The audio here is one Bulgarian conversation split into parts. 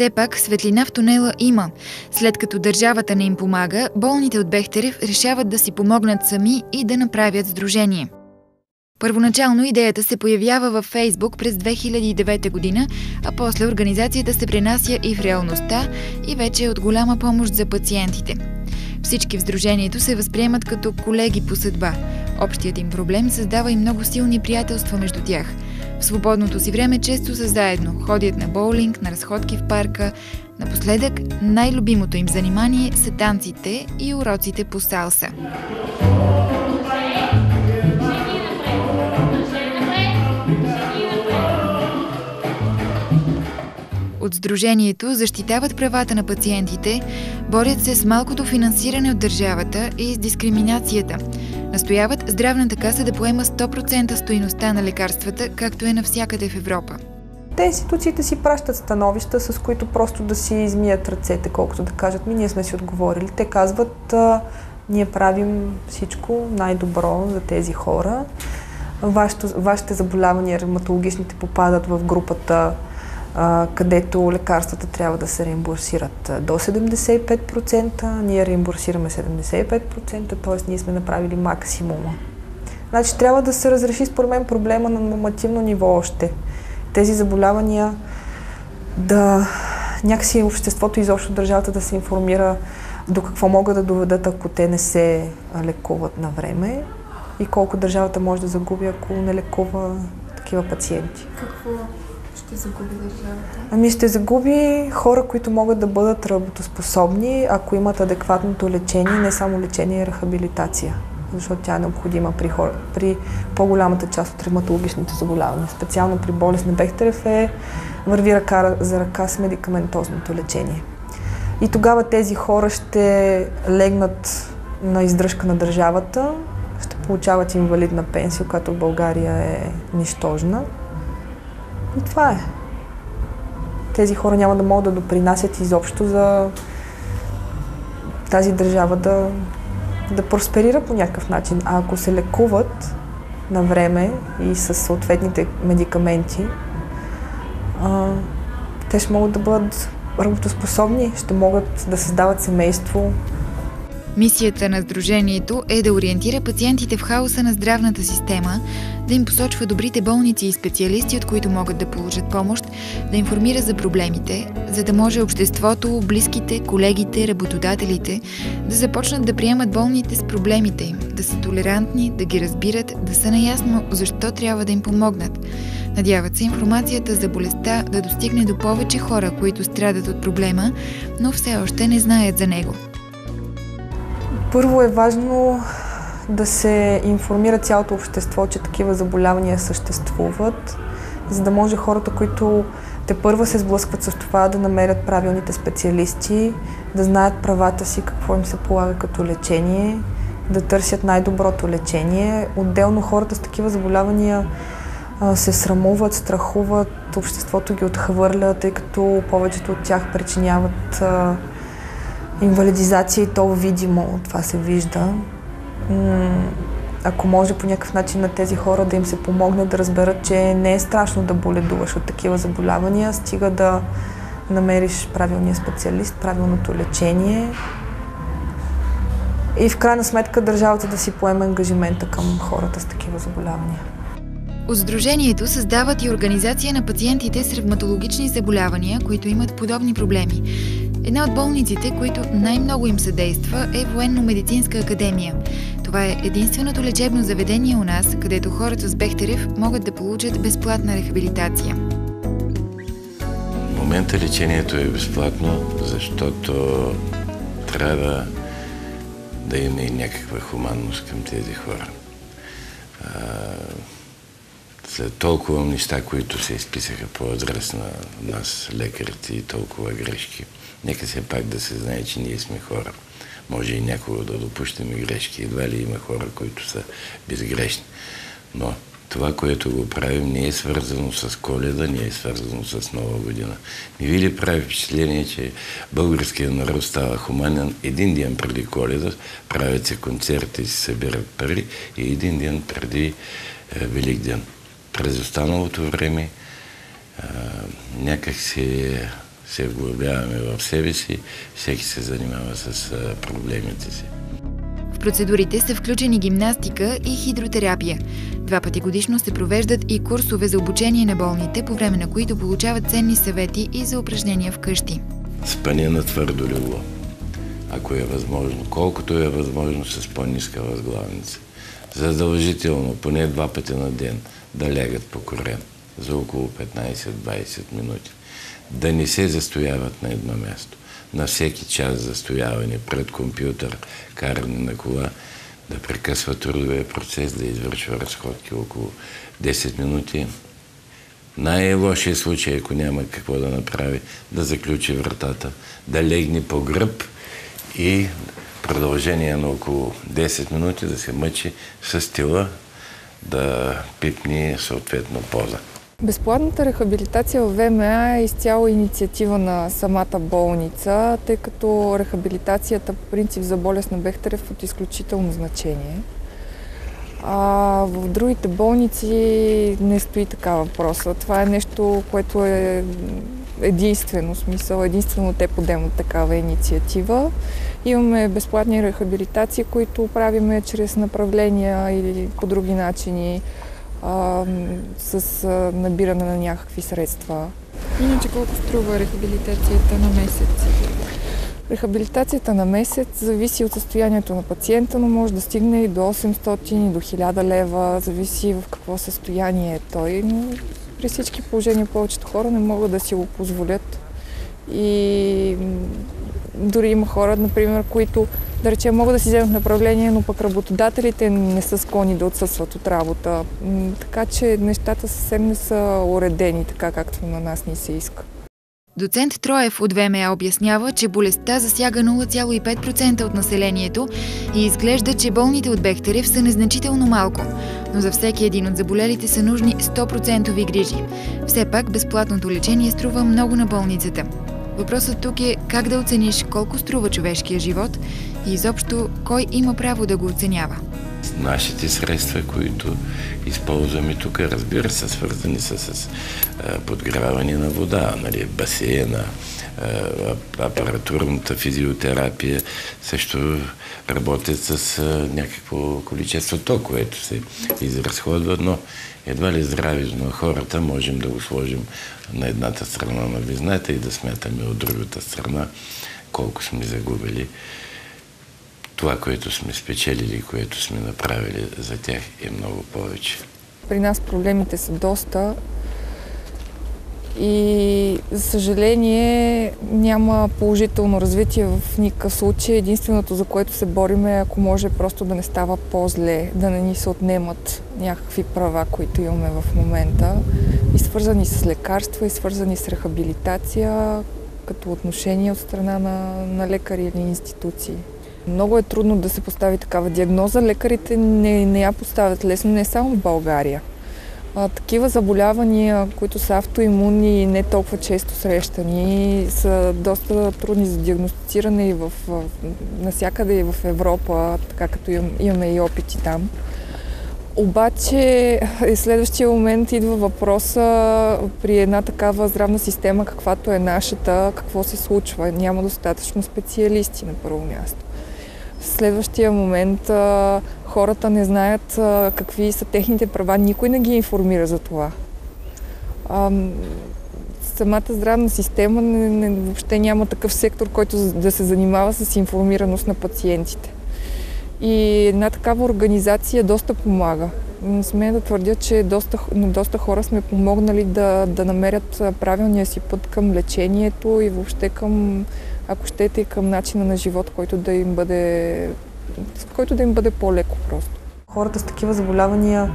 Все пак светлина в тунела има. След като държавата не им помага, болните от Бехтерев решават да си помогнат сами и да направят сдружение. Първоначално идеята се появява във Фейсбук през 2009 година, а после организацията се пренася и в реалността и вече е от голяма помощ за пациентите. Всички в сдружението се възприемат като колеги по съдба. Общият им проблем създава и много силни приятелства между тях. В свободното си време често са заедно, ходят на боулинг, на разходки в парка. Напоследък най-любимото им занимание са танците и уроците по салса. От сдружението защитават правата на пациентите, борят се с малкото финансиране от държавата и с дискриминацията. Настояват здравната каса да поема 100% стойността на лекарствата, както е навсякъде в Европа. Те институциите си пращат становища, с които просто да си измият ръцете, колкото да кажат, ние сме си отговорили. Те казват, ние правим всичко най-добро за тези хора. Вашите заболявания, ревматологичните, попадат в групата, където лекарствата трябва да се реимбурсират до 75%, ние реимбурсираме 75%, т.е. ние сме направили максимума. Значи трябва да се разреши според мен проблема на нормативно ниво още. Тези заболявания да някакси обществото, изобщо държавата да се информира до какво могат да доведат, ако те не се лекуват на време и колко държавата може да загуби, ако не лекува такива пациенти. Какво ще загуби държавата? Ами ще загуби хора, които могат да бъдат работоспособни, ако имат адекватното лечение, не само лечение, а рехабилитация. Защото тя е необходима при по-голямата част от ревматологичните заболявания. Специално при болест на Бехтерев върви ръка за ръка с медикаментозното лечение. И тогава тези хора ще легнат на издръжка на държавата, ще получават инвалидна пенсия, която в България е нищожна. И това е. Тези хора няма да могат да допринасят изобщо за тази държава да просперира по някакъв начин. А ако се лекуват на време и с съответните медикаменти, те ще могат да бъдат работоспособни, ще могат да създават семейство. Мисията на сдружението е да ориентира пациентите в хаоса на здравната система, да им посочва добрите болници и специалисти, от които могат да получат помощ, да информира за проблемите, за да може обществото, близките, колегите, работодателите да започнат да приемат болните с проблемите им, да са толерантни, да ги разбират, да са наясно защо трябва да им помогнат. Надяват се информацията за болестта да достигне до повече хора, които страдат от проблема, но все още не знаят за него. Първо е важно да се информира цялото общество, че такива заболявания съществуват, за да може хората, които тепърва се сблъскват с това, да намерят правилните специалисти, да знаят правата си, какво им се полага като лечение, да търсят най-доброто лечение. Отделно хората с такива заболявания се срамуват, страхуват, обществото ги отхвърля, тъй като повечето от тях причиняват инвалидизация и то видимо, това се вижда. Ако може по някакъв начин на тези хора да им се помогне да разберат, че не е страшно да боледуваш от такива заболявания, стига да намериш правилния специалист, правилното лечение и в крайна сметка държавата да си поеме ангажимента към хората с такива заболявания. От сдружението създават и организация на пациентите с ревматологични заболявания, които имат подобни проблеми. Една от болниците, които най-много им съдейства, е Военно-медицинска академия. Това е единственото лечебно заведение у нас, където хората с Бехтерев могат да получат безплатна рехабилитация. В момента лечението е безплатно, защото трябва да има и някаква хуманност към тези хора. След толкова неща, които се изписаха по адрес на нас, лекарите, и толкова грешки, нека все пак да се знае, че ние сме хора. Може и някога да допущаме грешки. Едва ли има хора, които са безгрешни. Но това, което го правим, не е свързано с Коледа, не е свързано с Нова година. Не ви ли прави впечатление, че българският народ става хуманен един ден преди Коледа, правят се концерти, се събират пари и един ден преди Велик ден. През останалото време някак се вглъбяваме в себе си, всеки се занимава с проблемите си. В процедурите са включени гимнастика и хидротерапия. 2 пъти годишно се провеждат и курсове за обучение на болните, по време на които получават ценни съвети и за упражнения вкъщи. Спане на твърдо легло, ако е възможно, колкото е възможно с по-ниска възглавница. Задължително, поне 2 пъти на ден, да лягат по корем за около 15-20 минути. Да не се застояват на едно място. На всеки час застояване пред компютър, каране на кола, да прекъсва трудовия процес, да извършва разходки около 10 минути. Най-лошият случай, ако няма какво да направи, да заключи вратата, да легне по гръб и продължение на около 10 минути да се мъчи с тела, да пипне съответно поза. Безплатната рехабилитация в ВМА е изцяло инициатива на самата болница, тъй като рехабилитацията по принцип за болест на Бехтерев е от изключително значение. В другите болници не стои така въпроса. Това е нещо, което е единствено те подемат такава инициатива. Имаме безплатни рехабилитации, които правиме чрез направления или по други начини, с набиране на някакви средства. Иначе колко струва рехабилитацията на месец? Рехабилитацията на месец зависи от състоянието на пациента, но може да стигне и до 800 и до 1000 лева, зависи в какво състояние е той. Но при всички положения повечето хора не могат да си го позволят. И дори има хора, например, които, да речем, могат да си вземат направление, но пък работодателите не са склонни да отсъстват от работа. Така че нещата съвсем не са уредени така, както на нас ни се иска. Доцент Троев от ВМА обяснява, че болестта засяга 0,5% от населението и изглежда, че болните от Бехтерев са незначително малко, но за всеки един от заболелите са нужни 100% грижи. Все пак безплатното лечение струва много на болницата. Въпросът тук е как да оцениш колко струва човешкия живот и изобщо кой има право да го оценява. Нашите средства, които използваме тук, разбира се, свързани са с подгряване на вода, басейна, апаратурната физиотерапия, също работят с някакво количество ток, което се изразходва, но едва ли здравето на хората можем да го сложим на едната страна на везната и да смятаме от другата страна колко сме загубили. Това, което сме спечелили, което сме направили за тях, е много повече. При нас проблемите са доста и, за съжаление, няма положително развитие в никакъв случай. Единственото, за което се борим, е, ако може просто да не става по-зле, да не ни се отнемат някакви права, които имаме в момента, и свързани с лекарства, и свързани с рехабилитация, като отношение от страна на лекари или институции. Много е трудно да се постави такава диагноза. Лекарите не я поставят лесно, не само в България. Такива заболявания, които са автоимунни и не толкова често срещани, са доста трудни за диагностициране и навсякъде и в Европа, така като имаме и опити там. Обаче следващия момент идва въпроса при една такава здравна система, каквато е нашата, какво се случва. Няма достатъчно специалисти на първо място. В следващия момент хората не знаят какви са техните права, никой не ги информира за това. Самата здравна система въобще няма такъв сектор, който да се занимава с информираност на пациентите. И една такава организация доста помага. Смея да твърдя, че доста хора сме помогнали да намерят правилния си път към лечението и въобще към, ако щете, и към начина на живот, който да им бъде по-леко просто. Хората с такива заболявания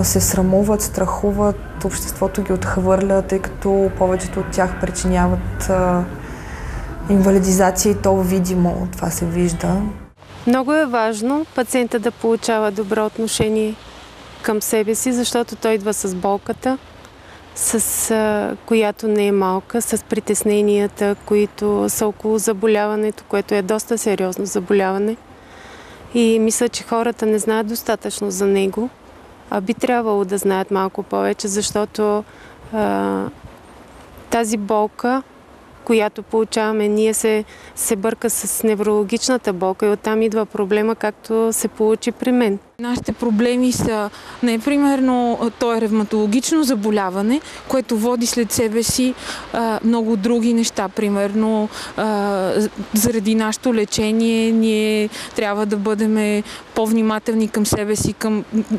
се срамуват, страхуват, обществото ги отхвърля, тъй като повечето от тях причиняват инвалидизация и то видимо, това се вижда. Много е важно пациента да получава добро отношение към себе си, защото той идва с болката, която не е малка, с притесненията, които са около заболяването, което е доста сериозно заболяване. И мисля, че хората не знаят достатъчно за него, а би трябвало да знаят малко повече, защото тази болка която получаваме ние, се бърка с неврологичната болка и оттам идва проблема, както се получи при мен. Нашите проблеми са, примерно, то е ревматологично заболяване, което води след себе си много други неща. Примерно, заради нашето лечение ние трябва да бъдем по-внимателни към себе си,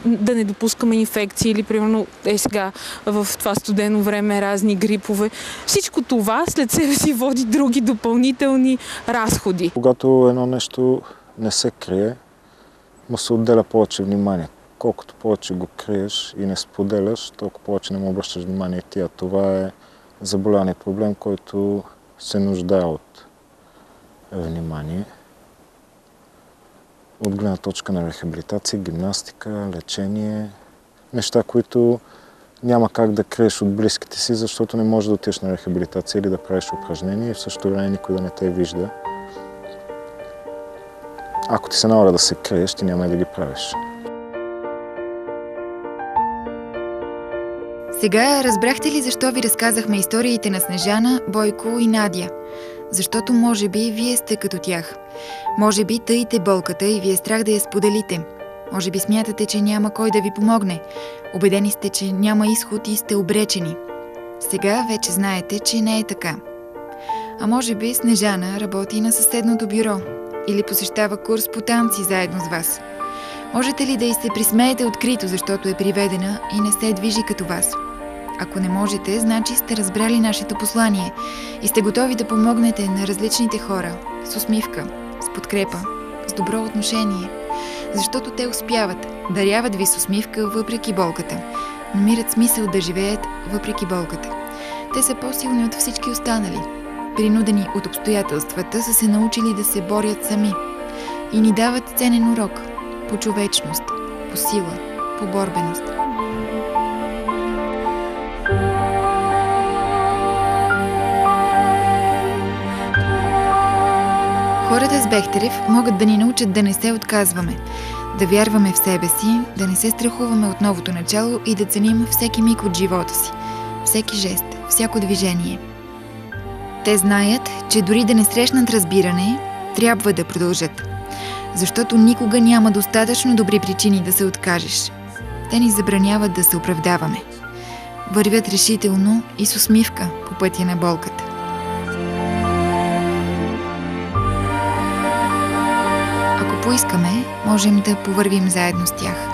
да не допускаме инфекции или, примерно, сега в това студено време разни грипове. Всичко това след себе си води други допълнителни разходи. Когато едно нещо не се крие, му се отделя повече внимание. Колкото повече го криеш и не споделяш, толкова повече не му обръщаш внимание ти. А това е заболяване, проблем, който се нуждае от внимание. От гледна точка на рехабилитация, гимнастика, лечение. Неща, които няма как да криеш от близките си, защото не можеш да отидеш на рехабилитация или да правиш упражнения и в същото време никой да не те вижда. Ако ти се налага да се криеш, ти няма и да ги правиш. Сега разбрахте ли защо ви разказахме историите на Снежана, Бойко и Надя? Защото може би вие сте като тях. Може би таите болката и ви е страх да я споделите. Може би смятате, че няма кой да ви помогне. Убедени сте, че няма изход и сте обречени. Сега вече знаете, че не е така. А може би Снежана работи на съседното бюро или посещава курс по танци заедно с вас. Можете ли да й се присмеете открито, защото е приведена и не се движи като вас? Ако не можете, значи сте разбрали нашето послание и сте готови да помогнете на различните хора с усмивка, с подкрепа, с добро отношение. Защото те успяват, даряват ви с усмивка въпреки болката, намират смисъл да живеят въпреки болката. Те са по-силни от всички останали. Принудени от обстоятелствата, са се научили да се борят сами и ни дават ценен урок по човечност, по сила, по борбеност. Хората с Бехтерев могат да ни научат да не се отказваме, да вярваме в себе си, да не се страхуваме от новото начало и да ценим всеки миг от живота си, всеки жест, всяко движение. Те знаят, че дори да не срещнат разбиране, трябва да продължат. Защото никога няма достатъчно добри причини да се откажеш. Те ни забраняват да се оправдаваме. Вървят решително и с усмивка по пътя на болката. Ако поискаме, можем да повървим заедно с тях.